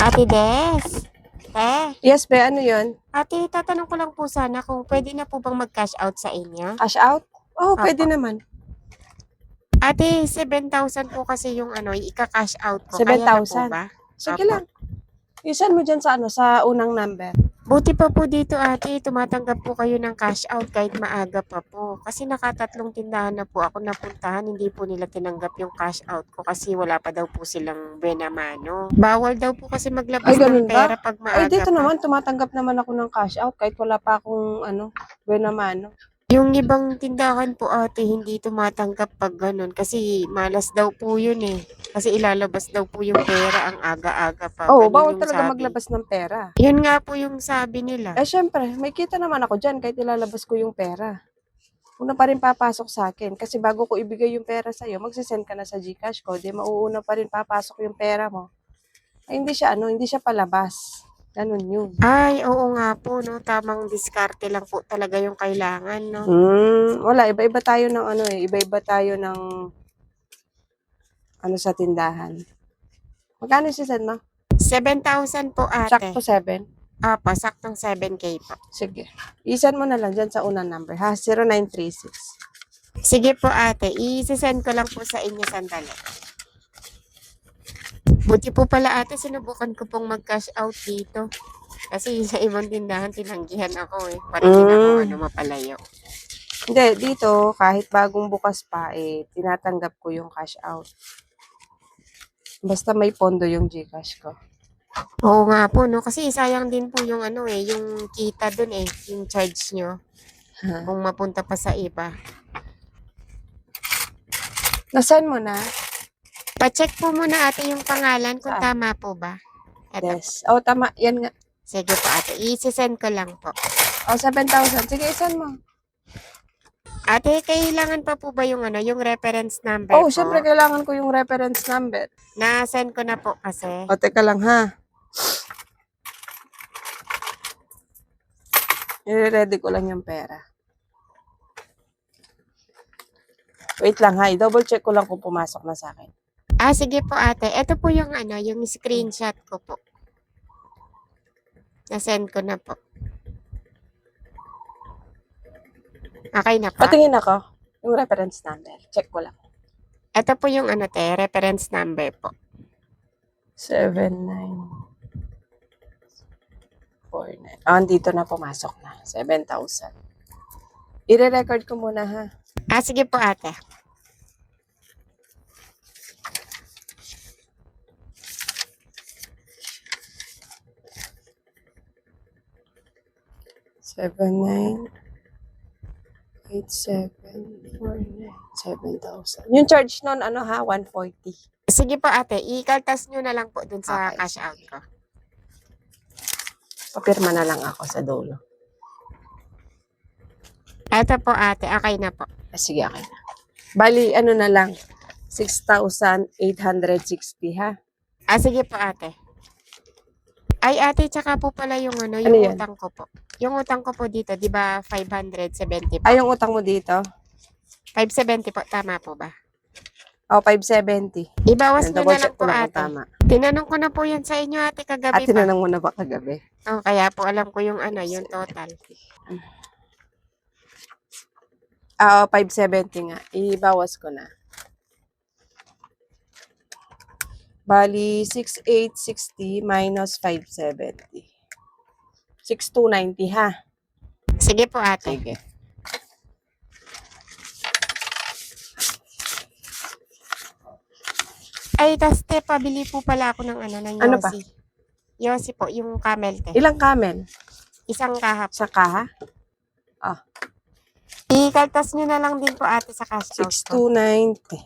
Ate Des. Yes, be, ano yun? Ate, tatanong ko lang po sana kung pwede na po bang mag-cash out sa inyo? Cash out? Oo, Opo. pwede naman. Ate, 7,000 po kasi yung ika-cash out ko. Kaya na po 7,000. ba? Sige Opo. lang. Isan mo dyan sa unang number. Buti pa po dito ate, tumatanggap po kayo ng cash out kahit maaga pa po. Kasi nakatatlong tindahan na po ako napuntahan, hindi po nila tinanggap yung cash out ko kasi wala pa daw po silang benamano. Bawal daw po kasi maglabas Ay, ng ganun pera ba? pag Ay, maaga dito pa. naman, tumatanggap naman ako ng cash out kahit wala pa akong, buena mano. Yung ibang tindahan po ate, hindi tumatanggap pag ganun kasi malas daw po yun eh. Kasi ilalabas daw po yung pera ang aga-aga pa. Oo, Ganun bawal yung talaga sabi. maglabas ng pera. Yun nga po yung sabi nila. Eh, syempre, may kita naman ako dyan kahit ilalabas ko yung pera. Una pa rin papasok sa akin. Kasi bago ko ibigay yung pera sa'yo, magsisend ka na sa GCash ko. Di mauuna pa rin papasok yung pera mo. Ay, hindi siya palabas. Ganun yun. Ay, oo nga po, no? Tamang diskarte lang po talaga yung kailangan, no? Wala, iba-iba tayo ng iba-iba tayo ng sa tindahan. Magkano sisend mo? 7,000 po ate. Sakto 7. Apa, saktong 7K po. Sige. I-send mo na lang dyan sa unang number, ha? 0936. Sige po ate, i-send ko lang po sa inyo sandali. Buti po pala ate, sinubukan ko pong mag-cash out dito. Kasi sa ibang tindahan, tinanggihan ako eh. Parang ako mapalayo. Hindi, dito, kahit bagong bukas pa, tinatanggap ko yung cash out. Basta may pondo yung GCash ko. Oo nga po, no? Kasi sayang din po yung yung kita dun eh, yung charge nyo. Kung mapunta pa sa iba. Nasaan mo na? Pa-check po muna ate yung pangalan kung Saan? tama po ba. Eto. Yes. Oh, tama. Yan nga. Sige po ate, i-send ko lang po. Oh, 7,000. Sige, send mo. Ate, kailangan pa po ba yung yung reference number Oh, po? syempre kailangan ko yung reference number. Na-send ko na po kasi. O, teka lang ha. I-ready ko lang yung pera. Wait lang ha, double check ko lang kung pumasok na sa akin. Ah, sige po ate. Ito po yung yung screenshot ko po. Na-send ko na po. Okay na po. Patingin ako. Yung reference number. Check ko lang. Ito po yung reference number po. 7949. Andito na pumasok na. 7,000. I-record ko muna ha. Ah, sige po ate. Seven, 7,000. Yung charge nun, 140. Sige po ate, i-kaltas nyo na lang po dun sa Okay, cash out ko. Papirma na lang ako sa dulo. Ito po ate, okay na po. Sige, okay na. Bali, na lang. 6,860 ha. Ah, sige po ate. Ay ate, tsaka po pala yung yung yan? utang ko po. Yung utang ko po dito, di ba 570 po? Ay, yung utang mo dito? 570 po, tama po ba? Oh, 570. Ibawas nyo na lang po lang ate. tama. Tinanong ko na po yan sa inyo ate kagabi pa. Tinanong mo na ba kagabi? Oh, kaya po alam ko yung yung total. 570 nga. Ibawas ko na. Bali, 6,860 minus 570. 6,290 ha. Sige po ate. Sige. Ay, tas te, pabili po pala ako ng ng Yossi. Ano pa? Yossi po, yung camel te. Ilang camel? Isang kahap. Sa kaha? I-kaltas nyo na lang din po ate sa cash out ko. 6,290.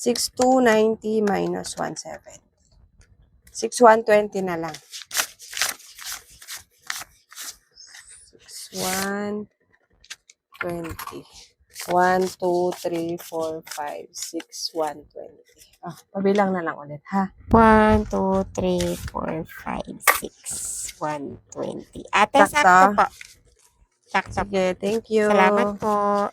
6,290 minus 170. 6,120 na lang. 6,120. 1, 2, 3, 4, 5, 6, 120. Pabilang na lang ulit, ha? 1, 2, 3, 4, 5, 6, 120. Ate, Sakto? sakto po. Sakto po. Sige, thank you. Salamat po.